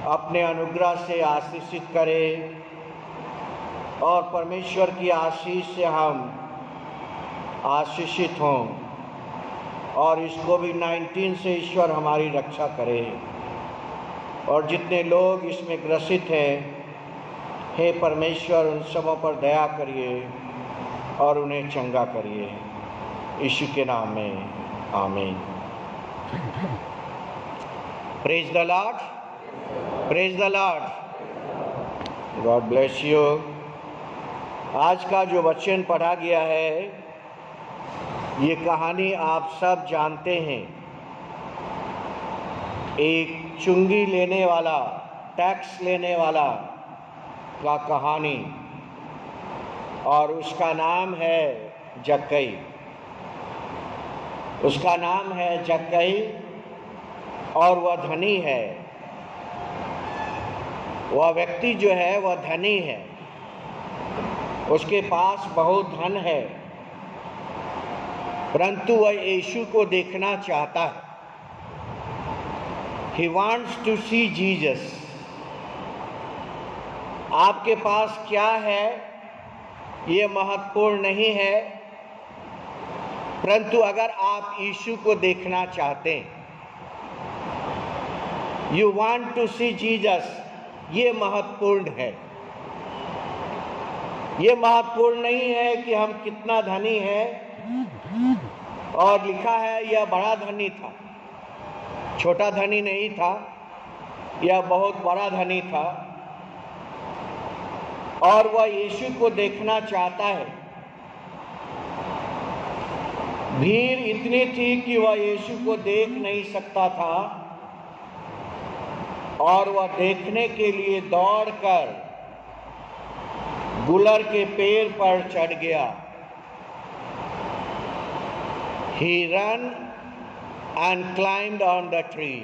अपने अनुग्रह से आशीषित करे और परमेश्वर की आशीष से हम आशीषित हों और इस कोविड-19 से ईश्वर हमारी रक्षा करे। और जितने लोग इसमें ग्रसित हैं, हे परमेश्वर उन सबों पर दया करिए और उन्हें चंगा करिए, यीशु के नाम में आमीन। Praise the Lord, praise the Lord, God bless you. आज का जो वचन पढ़ा गया है, ये कहानी आप सब जानते हैं। एक चुंगी लेने वाला, टैक्स लेने वाला का कहानी, और उसका नाम है जक्कई। उसका नाम है जक्कई और वह धनी है। वह व्यक्ति जो है वह धनी है, उसके पास बहुत धन है, परंतु वह यीशु को देखना चाहता है। He wants to see Jesus। आपके पास क्या है ये महत्वपूर्ण नहीं है, परंतु अगर आप यीशु को देखना चाहते हैं, You want to see Jesus, ये महत्वपूर्ण है। ये महत्वपूर्ण नहीं है कि हम कितना धनी है, और लिखा है यह बड़ा धनी था, छोटा धनी नहीं था, यह बहुत बड़ा धनी था और वह यीशु को देखना चाहता है। भीड़ इतनी थी कि वह यीशु को देख नहीं सकता था और वह देखने के लिए दौड़कर गुलर के पेड़ पर चढ़ गया। He ran and climbed on the tree।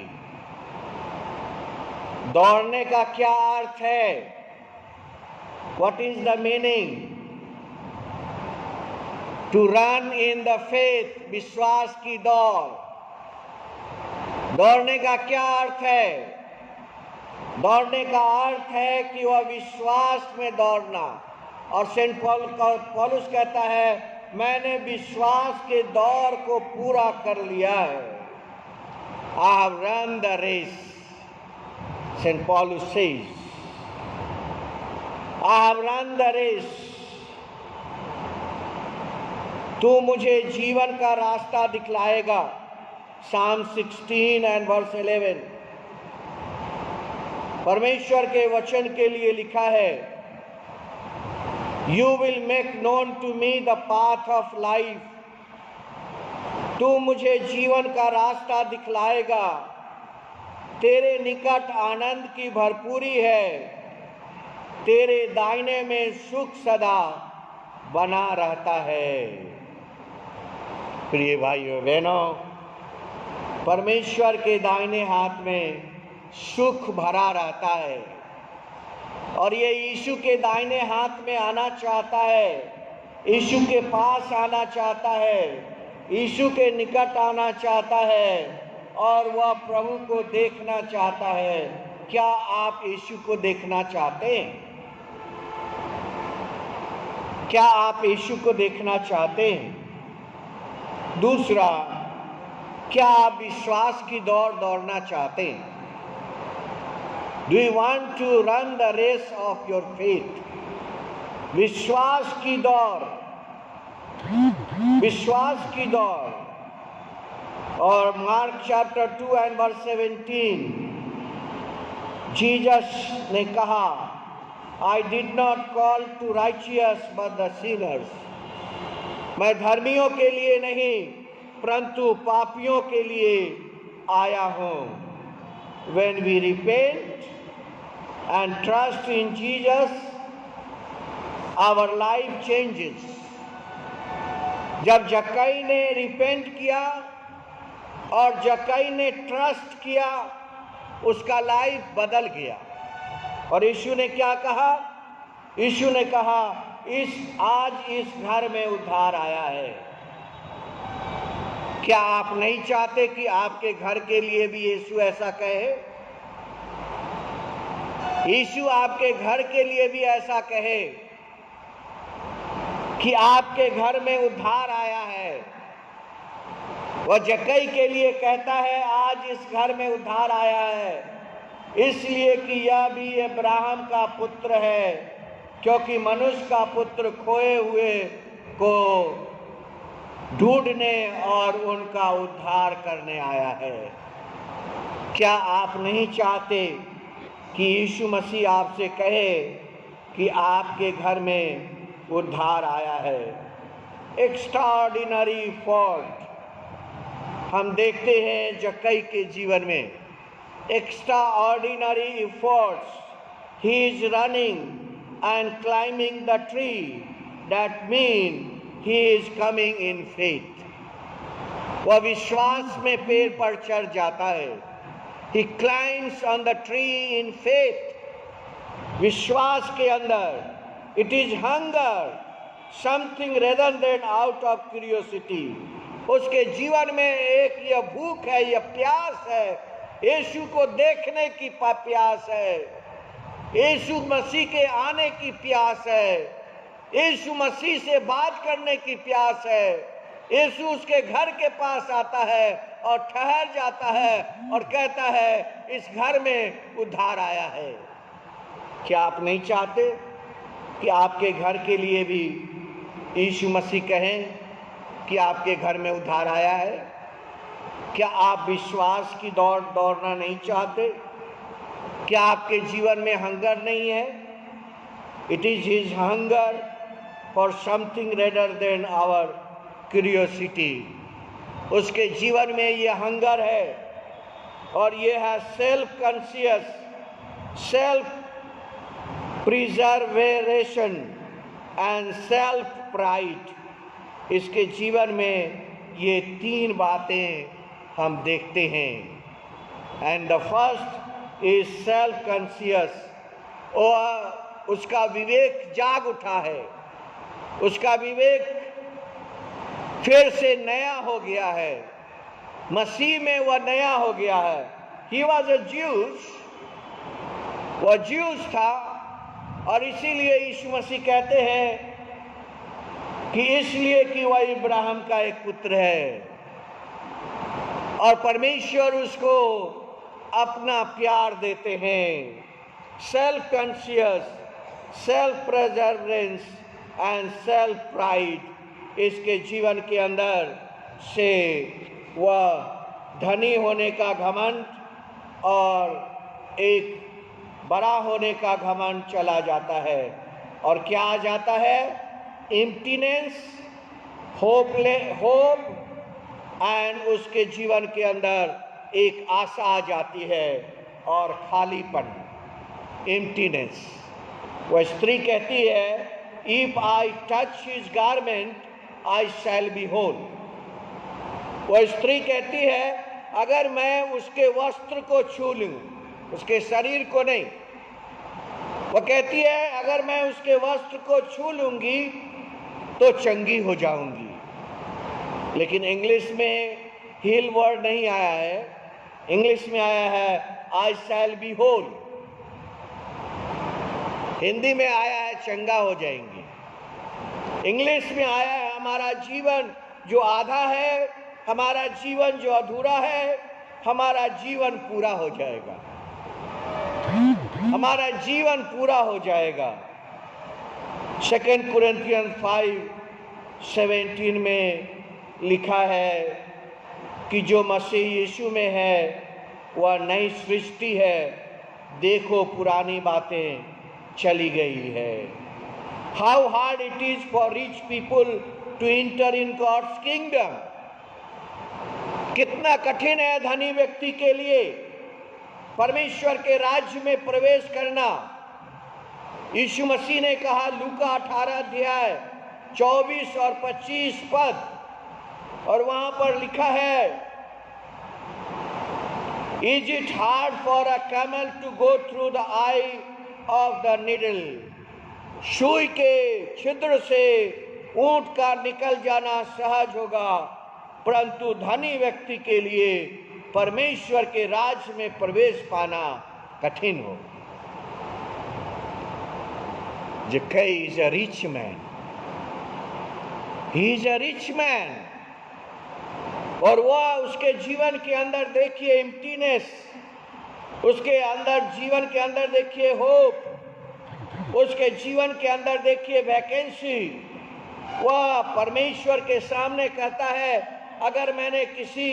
दौड़ने का क्या अर्थ है? What is the meaning? To run in the faith, विश्वास की दौड़। दौड़ने का क्या अर्थ है? दौड़ने का अर्थ है कि वह विश्वास में दौड़ना। और सेंट पौलुस कहता है, मैंने विश्वास के दौड़ को पूरा कर लिया है। I have run the race, Saint Paulus says, I have run the race। तू मुझे जीवन का रास्ता दिखलाएगा, Psalm 16 and verse 11। परमेश्वर के वचन के लिए लिखा है, You will make known to me the path of life। तू मुझे जीवन का रास्ता दिखलाएगा, तेरे निकट आनंद की भरपूरी है, तेरे दाहिने में सुख सदा बना रहता है। प्रिय भाइयों बहनों, परमेश्वर के दाहिने हाथ में सुख भरा रहता है और ये यीशु के दाहिने हाथ में आना चाहता है, यीशु के पास आना चाहता है, यीशु के निकट आना चाहता है और वह प्रभु को देखना चाहता है। क्या आप यीशु को देखना चाहते हैं? क्या आप यीशु को देखना चाहते हैं? दूसरा, क्या आप विश्वास की दौड़ दौड़ना चाहते हैं? Do you want to run the race of your faith? विश्वास की दौड़, विश्वास की दौड़। और mark chapter 2 and verse 17, Jesus ने कहा, I did not call to righteous but the sinners। मैं धर्मियों के लिए नहीं परंतु पापियों के लिए आया हूँ। When we repent and trust in Jesus, our life changes। जब जक्कई ने रिपेंट किया और जक्कई ने ट्रस्ट किया, उसका लाइफ बदल गया। और यीशु ने क्या कहा? यीशु ने कहा, आज इस घर में उद्धार आया है। क्या आप नहीं चाहते कि आपके घर के लिए भी यीशु ऐसा कहे? यीशु आपके घर के लिए भी ऐसा कहे कि आपके घर में उद्धार आया है। वह जक्कई के लिए कहता है आज इस घर में उद्धार आया है, इसलिए कि यह भी अब्राहम का पुत्र है, क्योंकि मनुष्य का पुत्र खोए हुए को ढूंढने और उनका उद्धार करने आया है। क्या आप नहीं चाहते कि यीशु मसीह आपसे कहे कि आपके घर में उद्धार आया है? एक्स्ट्राऑर्डिनरी फॉल्ट हम देखते हैं जक्कई के जीवन में। Extraordinary efforts, he is running and climbing the tree, that mean he is coming in faith. वह विश्वास में पेड़ पर चढ़ जाता है। He climbs on the tree in faith, विश्वास के अंदर। It is hunger, something rather than out of curiosity। उसके जीवन में एक यह भूख है, यह प्यास है, यीशु को देखने की प्यास है, यीशु मसीह के आने की प्यास है, यीशु मसीह से बात करने की प्यास है। यीशु उसके घर के पास आता है और ठहर जाता है और कहता है इस घर में उद्धार आया है। क्या आप नहीं चाहते कि आपके घर के लिए भी यीशु मसीह कहें कि आपके घर में उद्धार आया है? क्या आप विश्वास की दौड़ दौड़ना नहीं चाहते? क्या आपके जीवन में हंगर नहीं है? It is his hunger for something rather than our curiosity. उसके जीवन में ये हंगर है और ये है self conscious, self preservation and self pride. इसके जीवन में ये तीन बातें हम देखते हैं। And the first is self conscious. और उसका विवेक जाग उठा है, उसका विवेक फिर से नया हो गया है, मसीह में वह नया हो गया है। ही वॉज अ ज्यूस, वह ज्यूस था और इसीलिए यीशु मसीह कहते हैं कि इसलिए कि वह इब्राहिम का एक पुत्र है और परमेश्वर उसको अपना प्यार देते हैं। Self conscious, self preservance and self pride, इसके जीवन के अंदर से वह धनी होने का घमंड और एक बड़ा होने का घमंड चला जाता है। और क्या आ जाता है? एम्प्टीनेस, होप एंड उसके जीवन के अंदर एक आशा आ जाती है और खालीपन, एम्प्टीनेस। वह स्त्री कहती है if I touch his garment I shall be whole. वह स्त्री कहती है अगर मैं उसके वस्त्र को छू लूं, उसके शरीर को नहीं, वह कहती है अगर मैं उसके वस्त्र को छू लूंगी तो चंगी हो जाऊंगी। लेकिन इंग्लिश में हील वर्ड नहीं आया है, इंग्लिश में आया है आई शैल बी होल। हिंदी में आया है चंगा हो जाएंगे। इंग्लिश में आया है हमारा जीवन जो आधा है, हमारा जीवन जो अधूरा है, हमारा जीवन पूरा हो जाएगा, हमारा जीवन पूरा हो जाएगा। 2 कुरिन्थियन 5:17 में लिखा है कि जो मसीह यीशु में है वह नई सृष्टि है, देखो पुरानी बातें चली गई है। How hard it is for rich people to enter in God's kingdom। कितना कठिन है धनी व्यक्ति के लिए परमेश्वर के राज्य में प्रवेश करना। यीशु मसीह ने कहा लूका 18 अध्याय 24 और 25 पद, और वहां पर लिखा है is it hard for a camel to go through the eye of the needle. सुई के छिद्र से ऊंट का निकल जाना सहज होगा, परंतु धनी व्यक्ति के लिए परमेश्वर के राज्य में प्रवेश पाना कठिन हो। Zacchaeus is a rich man. He is a rich man. और वह उसके जीवन के अंदर देखिए एम्प्टीनेस, उसके अंदर जीवन के अंदर देखिए होप, उसके जीवन के अंदर देखिए वैकेंसी। वह परमेश्वर के सामने कहता है, अगर मैंने किसी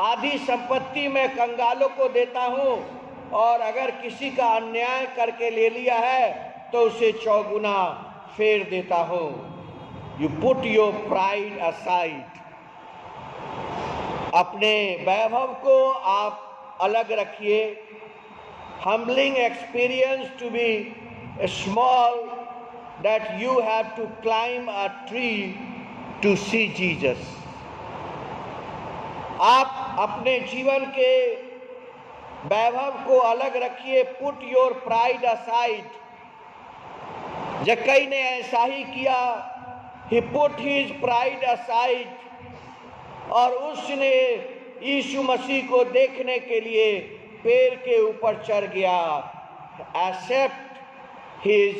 आधी संपत्ति में कंगालों को देता हूँ और अगर किसी का अन्याय करके ले लिया है तो उसे 4 गुना फेर देता हूँ। You put your pride aside. अपने वैभव को आप अलग रखिए। Humbling experience to be small that you have to climb a tree to see Jesus. आप अपने जीवन के वैभव को अलग रखिए। Put your pride aside. जक्कई ने ऐसा ही किया। He put his pride aside और उसने यीशु मसीह को देखने के लिए पेड़ के ऊपर चढ़ गया। Accept his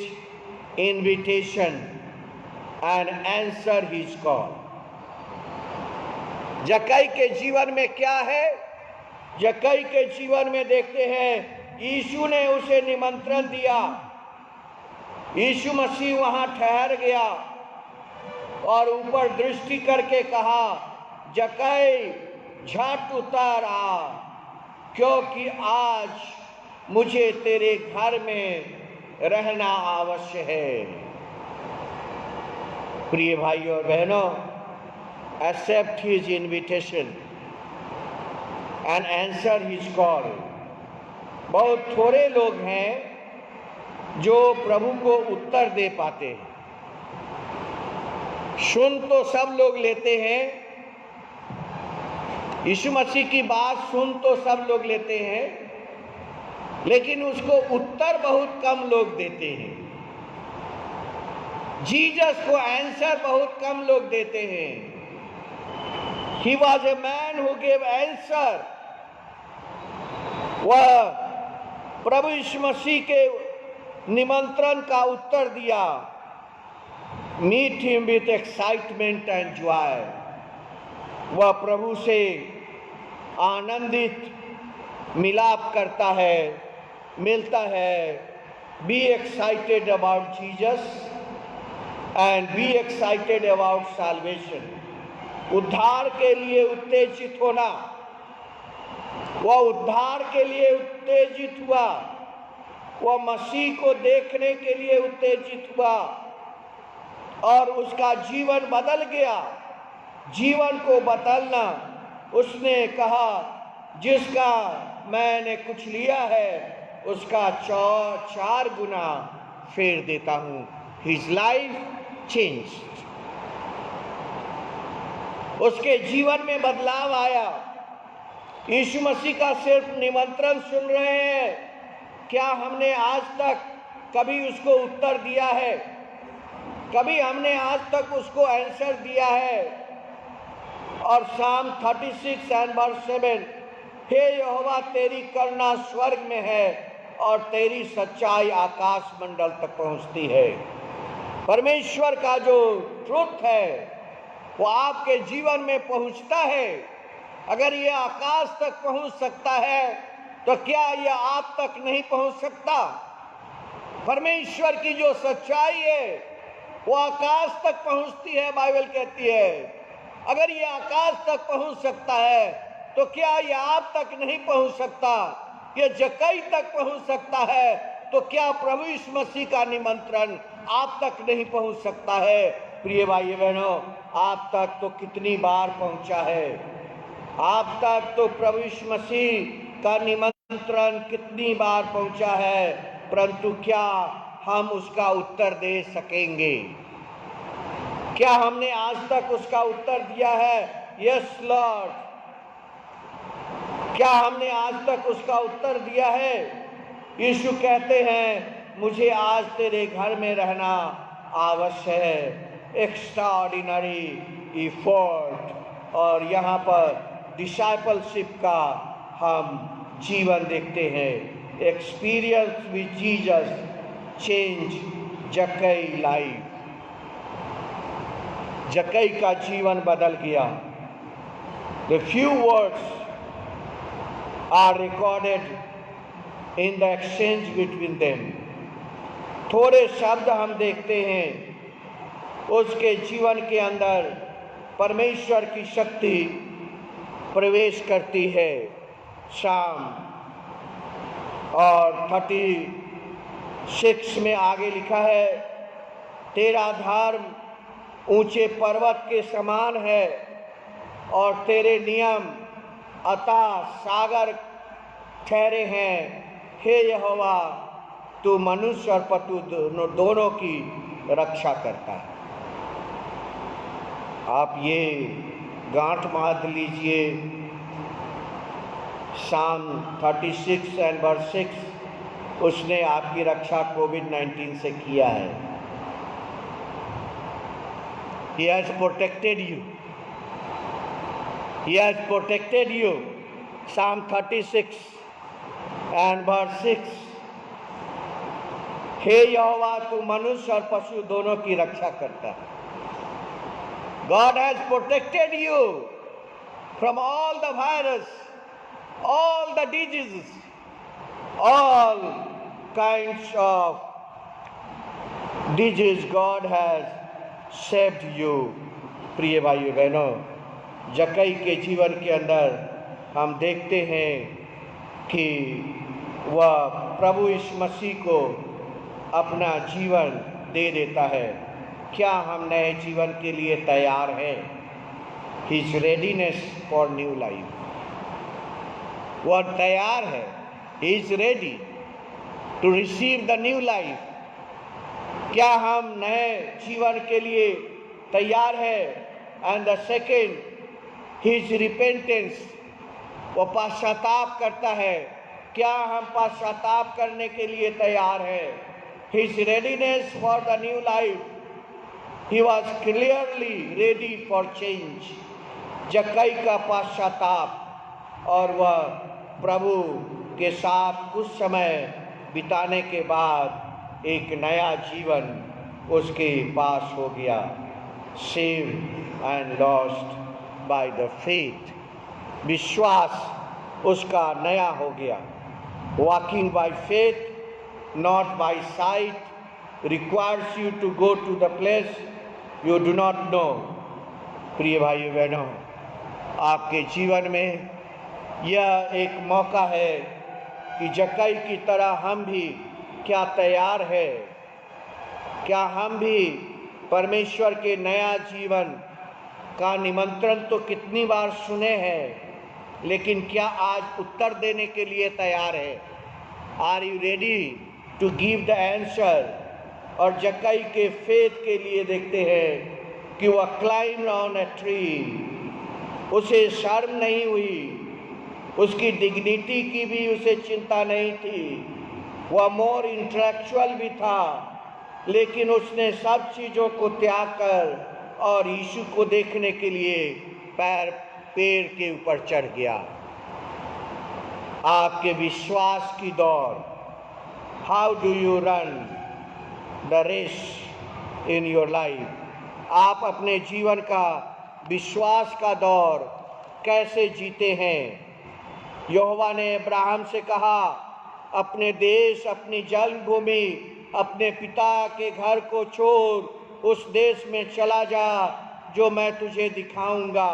invitation and answer his call. जक्कई के जीवन में क्या है? जक्कई के जीवन में देखते हैं यीशु ने उसे निमंत्रण दिया। यीशु मसीह वहां ठहर गया और ऊपर दृष्टि करके कहा, जक्कई झट उतर आ, क्योंकि आज मुझे तेरे घर में रहना आवश्यक है। प्रिय भाइयों और बहनों, accept his invitation and answer his call. बहुत थोड़े लोग हैं जो प्रभु को उत्तर दे पाते हैं। सुन तो सब लोग लेते हैं, यीशु मसीह की बात सुन तो सब लोग लेते हैं, लेकिन उसको उत्तर बहुत कम लोग देते हैं। जीसस को आंसर बहुत कम लोग देते हैं। He was a man who gave answer. वह प्रभु यीशु मसीह के निमंत्रण का उत्तर दिया। Meet him with excitement and joy. वह प्रभु से आनंदित मिलाप करता है, मिलता है। Be excited about Jesus and be excited about salvation. उद्धार के लिए उत्तेजित होना। वह उद्धार के लिए उत्तेजित हुआ। वह मसीह को देखने के लिए उत्तेजित हुआ और उसका जीवन बदल गया। जीवन को बदलना, उसने कहा, जिसका मैंने कुछ लिया है उसका 4 गुना फेर देता हूँ। His life changed. उसके जीवन में बदलाव आया। यीशु मसीह का सिर्फ निमंत्रण सुन रहे हैं, क्या हमने आज तक कभी उसको उत्तर दिया है? कभी हमने आज तक उसको आंसर दिया है? और Psalm 36 and verse 7, हे यहोवा तेरी करुणा स्वर्ग में है और तेरी सच्चाई आकाश मंडल तक पहुंचती है। परमेश्वर का जो ट्रुथ है वो आपके जीवन में पहुंचता है। अगर ये आकाश तक पहुंच सकता है तो क्या यह आप तक नहीं पहुंच सकता? परमेश्वर की जो सच्चाई है वो आकाश तक पहुंचती है, बाइबल कहती है। अगर ये आकाश तक पहुंच सकता है तो क्या ये आप तक नहीं पहुंच सकता? ये जक्कई तक पहुंच सकता है तो क्या प्रभु यीशु मसीह का निमंत्रण आप तक नहीं पहुंच सकता है? प्रिय भाई बहनों, आप तक तो कितनी बार पहुंचा है। आप तक तो प्रभु यीशु मसीह का निमंत्रण कितनी बार पहुंचा है, परंतु क्या हम उसका उत्तर दे सकेंगे? क्या हमने आज तक उसका उत्तर दिया है? Yes Lord. क्या हमने आज तक उसका उत्तर दिया है? यीशु कहते हैं, मुझे आज तेरे घर में रहना आवश्यक है। Extraordinary effort. और यहाँ पर डिसाइपलशिप का हम जीवन देखते हैं। एक्सपीरियंस विद जीसस चेंज जक्कई लाइफ, जक्कई का जीवन बदल गया। The few words are recorded in the exchange between them. थोड़े शब्द हम देखते हैं, उसके जीवन के अंदर परमेश्वर की शक्ति प्रवेश करती है। शाम और 36 में आगे लिखा है, तेरा धर्म ऊंचे पर्वत के समान है और तेरे नियम अथाह सागर ठहरे हैं। हे यहोवा, तू मनुष्य और पशु दोनों की रक्षा करता है। आप ये गांठ बांध लीजिए, Psalm 36 and verse 6, उसने आपकी रक्षा कोविड-19 से किया है। He has protected you. He has protected you. Psalm 36 and verse 6. हे यहोवा, तू मनुष्य और पशु दोनों की रक्षा करता है। God has protected you from all the virus, all the diseases, all kinds of disease. God has saved you. प्रिय भाइयों बहनों, जक्कई के जीवन के अंदर हम देखते हैं कि वह प्रभु यीशु मसीह को अपना जीवन दे देता है। क्या हम नए जीवन के लिए तैयार हैं? His readiness for new life. वह तैयार है। He is ready to receive the new life. क्या हम नए जीवन के लिए तैयार है? And the second, his repentance, वो पश्चाताप करता है। क्या हम पश्चाताप करने के लिए तैयार है? His readiness for the new life, he was clearly ready for change. जक्कई का पश्चाताप और वह प्रभु के साथ कुछ समय बिताने के बाद एक नया जीवन उसके पास हो गया। Saved and lost by the faith, विश्वास उसका नया हो गया। Walking by faith not by sight requires you to go to the place you do not know. प्रिय भाइयों बहनों, आपके जीवन में यह एक मौका है कि जक्कई की तरह हम भी क्या तैयार है? क्या हम भी परमेश्वर के नया जीवन का निमंत्रण तो कितनी बार सुने हैं, लेकिन क्या आज उत्तर देने के लिए तैयार है? Are you ready to give the answer? और जक्कई के फेथ के लिए देखते हैं कि वह क्लाइम ऑन अ ट्री, उसे शर्म नहीं हुई, उसकी डिग्निटी की भी उसे चिंता नहीं थी। वह मोर इंटेलेक्चुअल भी था, लेकिन उसने सब चीज़ों को त्याग कर और यीशु को देखने के लिए पेड़ के ऊपर चढ़ गया। आपके विश्वास की दौड़, how do you run the race in your life? आप अपने जीवन का विश्वास का दौर कैसे जीते हैं? यहोवा ने अब्राहम से कहा, अपने देश, अपनी जन्मभूमि, अपने पिता के घर को छोड़ उस देश में चला जा जो मैं तुझे दिखाऊंगा।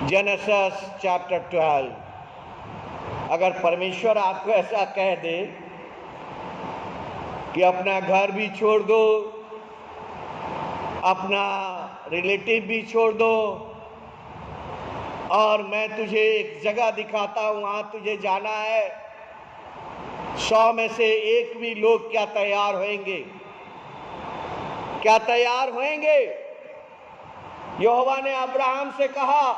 Genesis chapter 12। अगर परमेश्वर आपको ऐसा कह दे कि अपना घर भी छोड़ दो, अपना रिलेटिव भी छोड़ दो और मैं तुझे एक जगह दिखाता हूं, वहां तुझे जाना है, 100 में से एक भी लोग क्या तैयार होंगे? क्या तैयार होंगे? यहोवा ने अब्राहम से कहा,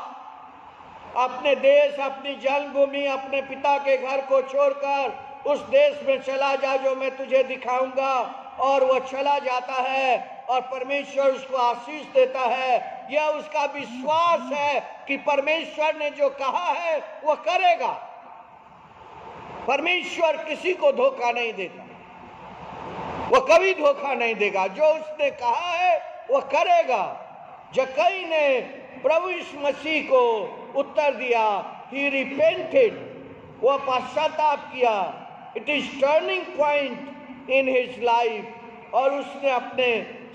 अपने देश, अपनी जन्मभूमि, अपने पिता के घर को छोड़कर उस देश में चला जा जो मैं तुझे दिखाऊंगा। और वह चला जाता है और परमेश्वर उसको आशीष देता है। यह उसका विश्वास है कि परमेश्वर ने जो कहा है वह करेगा। परमेश्वर किसी को धोखा नहीं देता। वो कभी धोखा नहीं देगा। जो उसने कहा है वो करेगा। जक्कई ने प्रभु यीशु मसीह को उत्तर दिया, ही रिपेंटेड, वो पश्चाताप किया। It is turning point in his life. और उसने अपने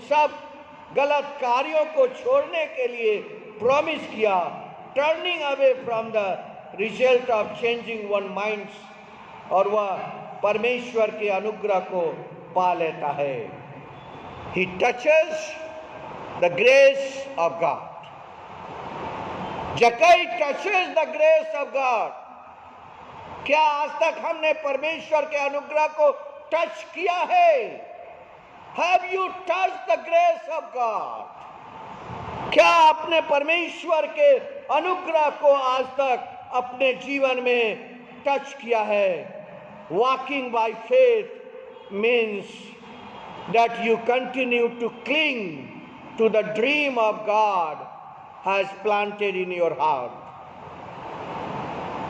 सब गलत कार्यों को छोड़ने के लिए प्रॉमिस किया, turning away from the result of changing one minds, और वह परमेश्वर के अनुग्रह को पा लेता है। He touches the grace of God. जक्कई touches the grace of God. क्या आज तक हमने परमेश्वर के अनुग्रह को टच किया है? Have you touched the grace of God? क्या आपने परमेश्वर के अनुग्रह को आज तक अपने जीवन में टच किया है? Walking by faith means that you continue to cling to the dream of God has planted in your heart.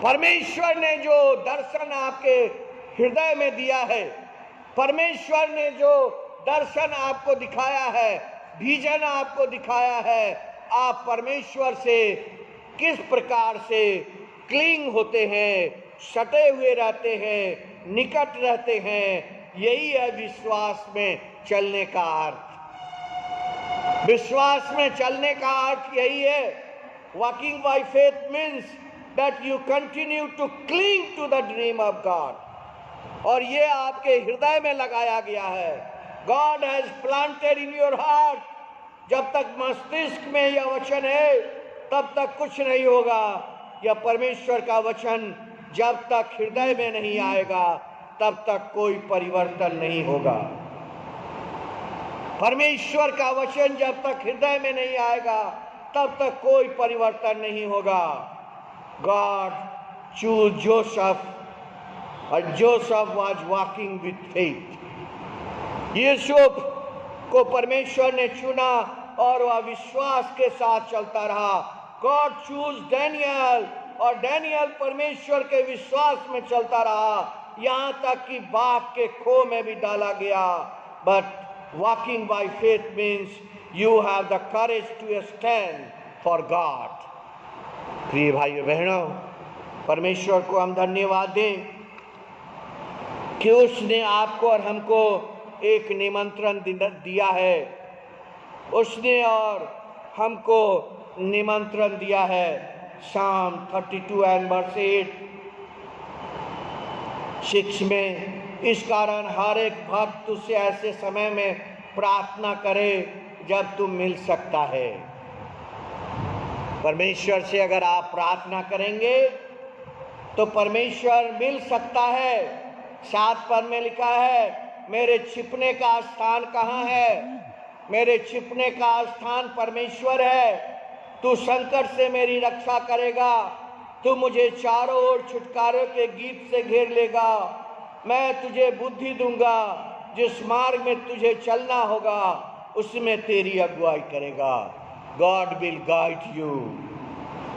परमेश्वर ने जो दर्शन आपके हृदय में दिया है, परमेश्वर ने जो दर्शन आपको दिखाया है, विजन आपको दिखाया है, आप परमेश्वर से किस प्रकार से क्लिंग होते हैं, सटे हुए रहते हैं, निकट रहते हैं, यही है विश्वास में चलने का अर्थ। विश्वास में चलने का अर्थ यही है। Walking by faith means that you continue to cling to the dream of God. और ये आपके हृदय में लगाया गया है। God has planted in your heart. जब तक मस्तिष्क में यह वचन है तब तक कुछ नहीं होगा। यह परमेश्वर का वचन जब तक हृदय में नहीं आएगा तब तक कोई परिवर्तन नहीं होगा। परमेश्वर का वचन जब तक हृदय में नहीं आएगा तब तक कोई परिवर्तन नहीं होगा। गॉड चूज जोसेफ, और Joseph was walking with faith. Yusuf को परमेश्वर ने चुना और वह विश्वास के साथ चलता रहा। गॉड चूज डैनियल, और डैनियल परमेश्वर के विश्वास में चलता रहा, यहां तक कि बाघ के खो में भी डाला गया। But walking by faith means you have the courage to stand for God. प्रिय भाइयों बहनों, परमेश्वर को हम धन्यवाद दें कि उसने आपको और हमको एक निमंत्रण दिया है। उसने और हमको निमंत्रण दिया है। Psalm 32 and verse 6 में, इस कारण हर एक भक्त तुझसे ऐसे समय में प्रार्थना करे जब तू मिल सकता है। परमेश्वर से अगर आप प्रार्थना करेंगे तो परमेश्वर मिल सकता है। 7 पद में लिखा है, मेरे छिपने का स्थान कहाँ है? मेरे छिपने का स्थान परमेश्वर है। तू संकट से मेरी रक्षा करेगा, तू मुझे चारों ओर छुटकारे के गीत से घेर लेगा। मैं तुझे बुद्धि दूंगा, जिस मार्ग में तुझे चलना होगा उसमें तेरी अगुवाई करेगा। God will guide you.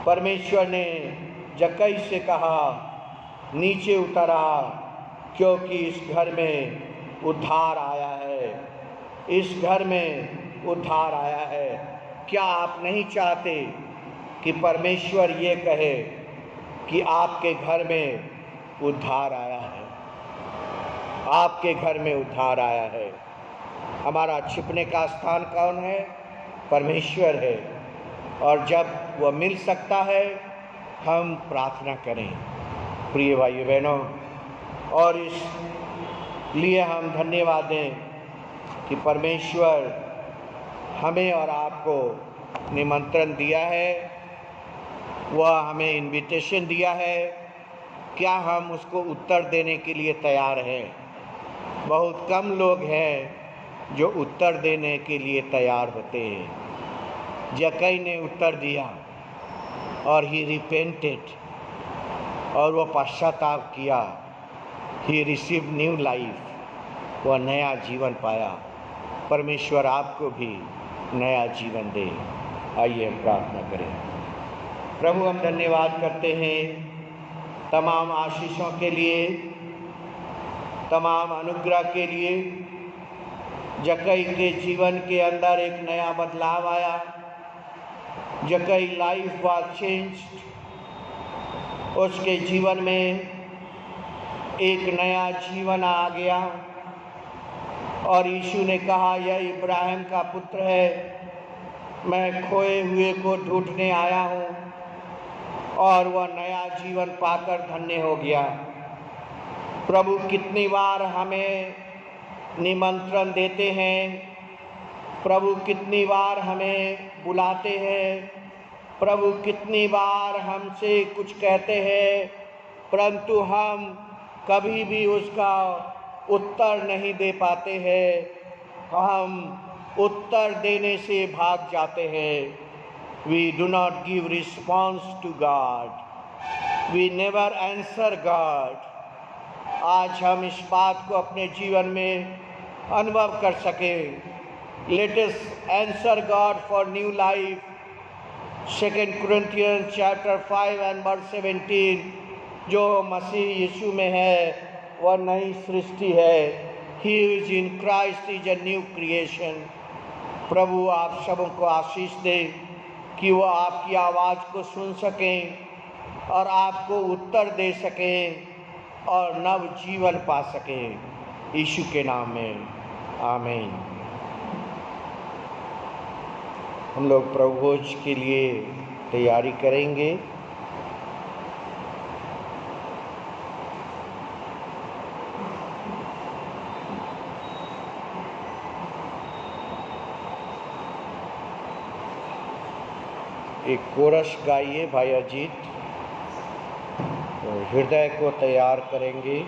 परमेश्वर ने जक्कई से कहा, नीचे उतरा क्योंकि इस घर में उद्धार आया है। इस घर में उद्धार आया है। क्या आप नहीं चाहते कि परमेश्वर ये कहे कि आपके घर में उद्धार आया है? आपके घर में उद्धार आया है। हमारा छिपने का स्थान कौन है? परमेश्वर है। और जब वह मिल सकता है हम प्रार्थना करें। प्रिय भाइयों बहनों, और इस लिए हम धन्यवाद दें कि परमेश्वर हमें और आपको निमंत्रण दिया है, वह हमें इनविटेशन दिया है। क्या हम उसको उत्तर देने के लिए तैयार हैं? बहुत कम लोग हैं जो उत्तर देने के लिए तैयार होते हैं। जक्कई ने उत्तर दिया और ही रिपेंटेड, और वह पश्चाताप किया। ही रिसीव न्यू लाइफ, वह नया जीवन पाया। परमेश्वर आपको भी नया जीवन दे। आइए हम प्रार्थना करें। प्रभु, हम धन्यवाद करते हैं तमाम आशीषों के लिए, तमाम अनुग्रह के लिए जक्कई के जीवन के अंदर एक नया बदलाव आया। जक्कई लाइफ वाज चेंज्ड। उसके जीवन में एक नया जीवन आ गया और यीशु ने कहा, यह इब्राहिम का पुत्र है, मैं खोए हुए को ढूंढने आया हूँ। और वह नया जीवन पाकर धन्य हो गया। प्रभु कितनी बार हमें निमंत्रण देते हैं, प्रभु कितनी बार हमें बुलाते हैं, प्रभु कितनी बार हमसे कुछ कहते हैं, परंतु हम कभी भी उसका उत्तर नहीं दे पाते हैं। हम उत्तर देने से भाग जाते हैं। We do not give response to God. We never answer God. आज हम इस बात को अपने जीवन में अनुभव कर सकें। Let us answer God for new life. 2 Corinthians chapter 5 and verse 17, जो मसीह यीशु में है वह नई सृष्टि है। He is in Christ is a new creation. प्रभु आप सबको आशीष दें कि वो आपकी आवाज़ को सुन सकें और आपको उत्तर दे सकें और नव जीवन पा सकें। यीशु के नाम में आमीन। हम लोग प्रभु भोज के लिए तैयारी करेंगे। एक कोरस गाइए भाई अजीत, हृदय को तैयार करेंगे।